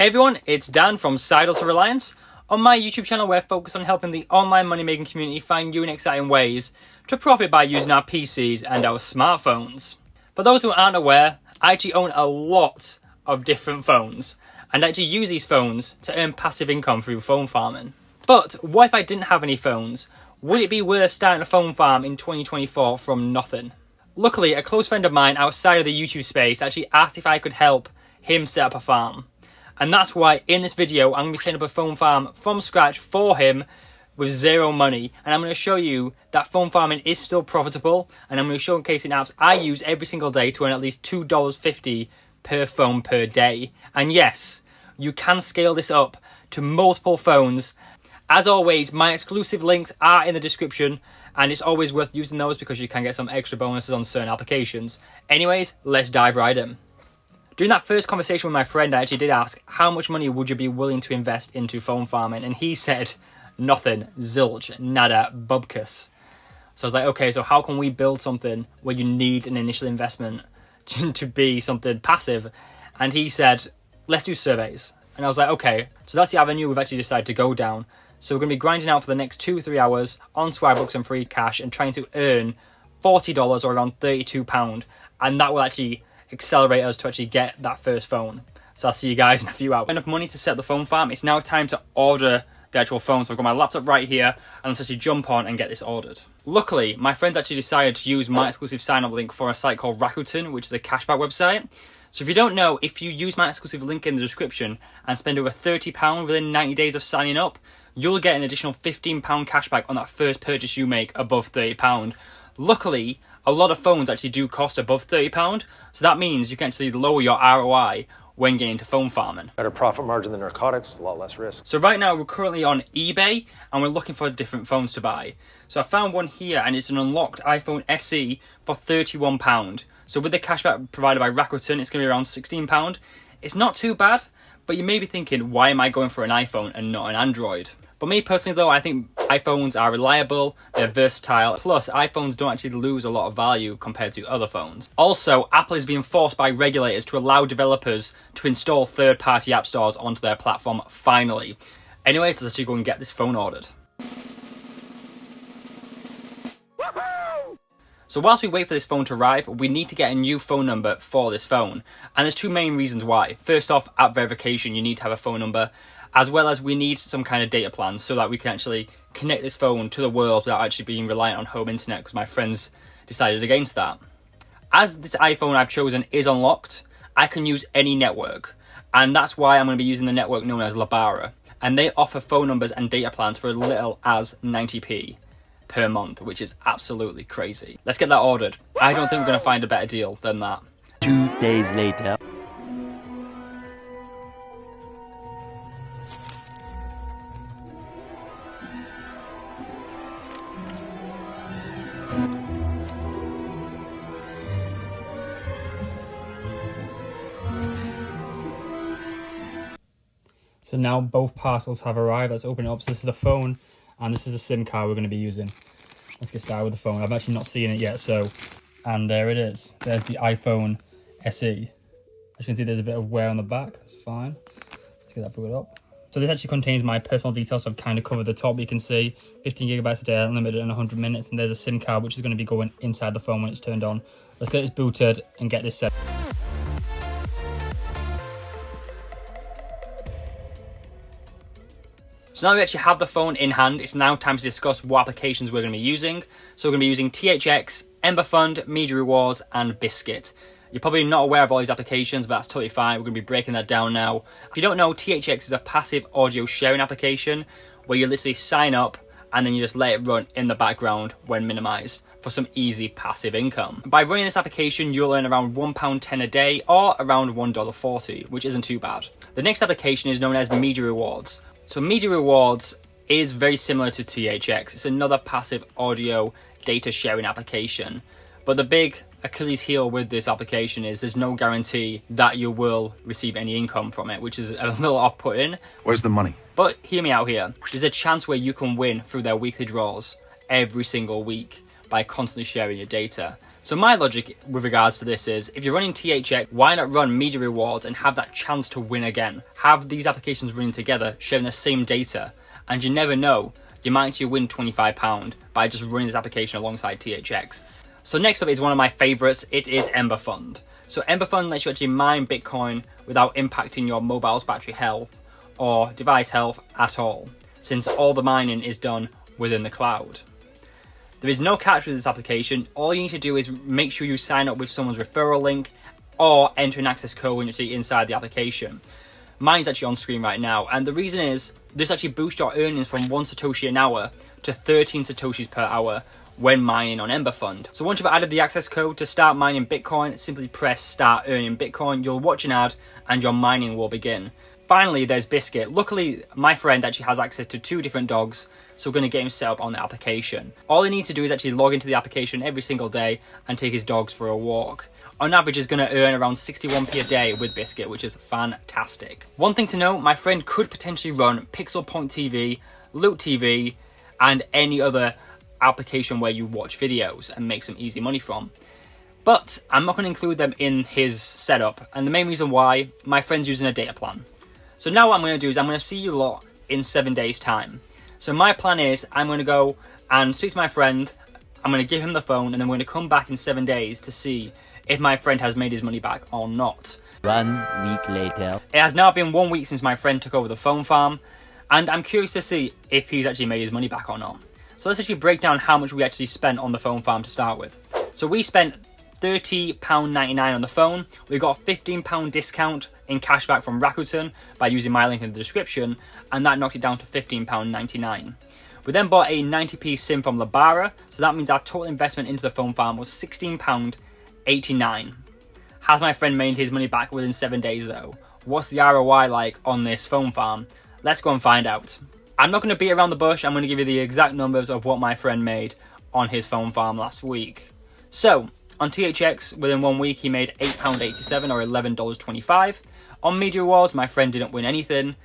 Hey everyone, it's Dan from Sidehustle Reliance. On my YouTube channel, we're focused on helping the online money-making community find new and exciting ways to profit by using our PCs and our smartphones. For those who aren't aware, I actually own a lot of different phones and actually use these phones to earn passive income through phone farming. But what if I didn't have any phones? Would it be worth starting a phone farm in 2024 from nothing? Luckily, a close friend of mine outside of the YouTube space actually asked if I could help him set up a farm. And that's why in this video, I'm going to be setting up a phone farm from scratch for him with zero money. And I'm going to show you that phone farming is still profitable. And I'm going to showcase in apps I use every single day to earn at least $2.50 per phone per day. And yes, you can scale this up to multiple phones. As always, my exclusive links are in the description. And it's always worth using those because you can get some extra bonuses on certain applications. Anyways, let's dive right in. During that first conversation with my friend, I actually did ask, how much money would you be willing to invest into phone farming? And he said, nothing, zilch, nada, bubkus. So I was like, okay, so how can we build something where you need an initial investment to be something passive? And he said, let's do surveys. And I was like, okay, so that's the avenue we've actually decided to go down. So we're going to be grinding out for the next 2-3 hours on Swagbucks and free cash and trying to earn $40 or around £32. And that will actually accelerate us to actually get that first phone. So I'll see you guys in a few hours. Enough money to set the phone farm. It's now time to order the actual phone. So I've got my laptop right here and let's actually jump on and get this ordered. Luckily, my friends actually decided to use my exclusive sign-up link for a site called Rakuten, which is a cashback website. So if you don't know, if you use my exclusive link in the description and spend over £30 within 90 days of signing up, you'll get an additional £15 cashback on that first purchase you make above £30. Luckily, a lot of phones actually do cost above £30, so that means you can actually lower your ROI when getting into phone farming. Better profit margin than narcotics, a lot less risk. So right now we're currently on eBay and we're looking for different phones to buy. So I found one here and it's an unlocked iPhone SE for £31. So with the cashback provided by Rakuten, it's going to be around £16. It's not too bad, but you may be thinking, why am I going for an iPhone and not an Android? But me personally though, I think iPhones are reliable, they're versatile, plus iPhones don't actually lose a lot of value compared to other phones. Also, Apple is being forced by regulators to allow developers to install third-party app stores onto their platform finally. Anyways, let's actually go and get this phone ordered. So whilst we wait for this phone to arrive, we need to get a new phone number for this phone. And there's two main reasons why. First off, app verification, you need to have a phone number, as well as we need some kind of data plan so that we can actually connect this phone to the world without actually being reliant on home internet, because my friends decided against that. As this iPhone I've chosen is unlocked, I can use any network. And that's why I'm going to be using the network known as Labara. And they offer phone numbers and data plans for as little as 90p per month, which is absolutely crazy. Let's get that ordered. I don't think we're going to find a better deal than that. 2 days later. So now both parcels have arrived. Let's open it up. So this is the phone and this is a SIM card we're going to be using. Let's get started with the phone. I've actually not seen it yet, and there it is. There's the iPhone SE. As you can see, there's a bit of wear on the back. That's fine. Let's get that booted up. So this actually contains my personal details, so I've kind of covered the top. You can see 15 gigabytes a day, unlimited, and 100 minutes. And there's a SIM card, which is going to be going inside the phone when it's turned on. Let's get this booted and get this set. So now we actually have the phone in hand, it's now time to discuss what applications we're going to be using. So we're going to be using THX, Ember Fund, Media Rewards, and Biscuit. You're probably not aware of all these applications, but that's totally fine. We're going to be breaking that down now. If you don't know, THX is a passive audio sharing application where you literally sign up and then you just let it run in the background when minimized for some easy passive income. By running this application, you'll earn around £1.10 a day or around $1.40, which isn't too bad. The next application is known as Media Rewards. So Media Rewards is very similar to THX. It's another passive audio data sharing application. But the big Achilles heel with this application is there's no guarantee that you will receive any income from it, which is a little off-putting. Where's the money? But hear me out here. There's a chance where you can win through their weekly draws every single week by constantly sharing your data. So my logic with regards to this is, if you're running THX, why not run media rewards and have that chance to win again? Have these applications running together, sharing the same data, and you never know, you might actually win £25 by just running this application alongside THX. So next up is one of my favorites, it is Ember Fund. So Ember Fund lets you actually mine Bitcoin without impacting your mobile's battery health or device health at all, since all the mining is done within the cloud. There is no catch with this application. All you need to do is make sure you sign up with someone's referral link or enter an access code when you're inside the application. Mine's actually on screen right now, and the reason is this actually boosts your earnings from 1 Satoshi an hour to 13 Satoshis per hour when mining on Ember Fund. So once you've added the access code to start mining Bitcoin, simply press start earning Bitcoin. You'll watch an ad and your mining will begin. Finally, there's Biscuit. Luckily, my friend actually has access to 2 different dogs, so we're going to get him set up on the application. All he needs to do is actually log into the application every single day and take his dogs for a walk. On average, he's going to earn around 61p a day with Biscuit, which is fantastic. One thing to note, my friend could potentially run Pixel Point TV, Loot TV, and any other application where you watch videos and make some easy money from. But I'm not going to include them in his setup, and the main reason why, my friend's using a data plan. So now what I'm going to do is I'm going to see you lot in 7 days time. So my plan is I'm going to go and speak to my friend, I'm going to give him the phone, and then we're going to come back in 7 days to see if my friend has made his money back or not. 1 week later. It has now been 1 week since my friend took over the phone farm, and I'm curious to see if he's actually made his money back or not. So let's actually break down how much we actually spent on the phone farm to start with. So we spent £30.99 on the phone. We got a £15 discount in cashback from Rakuten by using my link in the description, and that knocked it down to £15.99. We then bought a 90p SIM from Labara, so that means our total investment into the phone farm was £16.89. Has my friend made his money back within 7 days though? What's the ROI like on this phone farm? Let's go and find out. I'm not going to beat around the bush, I'm going to give you the exact numbers of what my friend made on his phone farm last week. So, on THX, within 1 week, he made £8.87 or $11.25. On Media Rewards, my friend didn't win anything.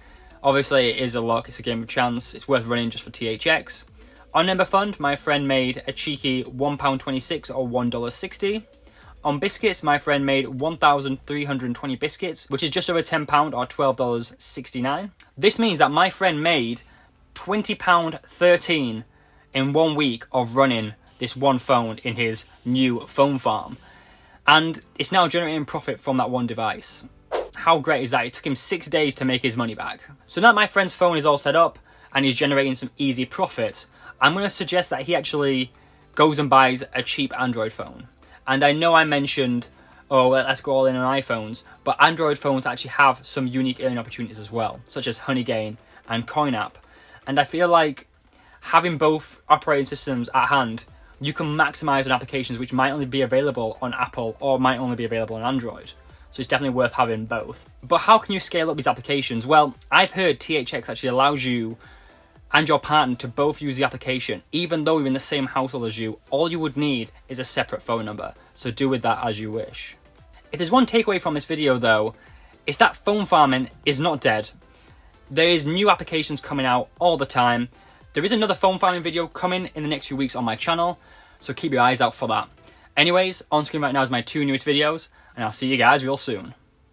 Obviously, it is a luck, it's a game of chance. It's worth running just for THX. On Ember Fund, my friend made a cheeky £1.26 or $1.60. On Biscuits, my friend made 1,320 biscuits, which is just over £10 or $12.69. This means that my friend made £20.13 in 1 week of running this one phone in his new phone farm. And it's now generating profit from that one device. How great is that? It took him 6 days to make his money back. So now that my friend's phone is all set up and he's generating some easy profit, I'm going to suggest that he actually goes and buys a cheap Android phone. And I know I mentioned, oh, let's go all in on iPhones, but Android phones actually have some unique earning opportunities as well, such as Honeygain and CoinApp. And I feel like having both operating systems at hand, you can maximize on applications which might only be available on Apple or might only be available on Android. So it's definitely worth having both. But how can you scale up these applications? Well, I've heard THX actually allows you and your partner to both use the application. Even though you're in the same household as you, all you would need is a separate phone number. So do with that as you wish. If there's one takeaway from this video though, it's that phone farming is not dead. There is new applications coming out all the time. There is another phone farming video coming in the next few weeks on my channel, so keep your eyes out for that. Anyways, on screen right now is my 2 newest videos, and I'll see you guys real soon.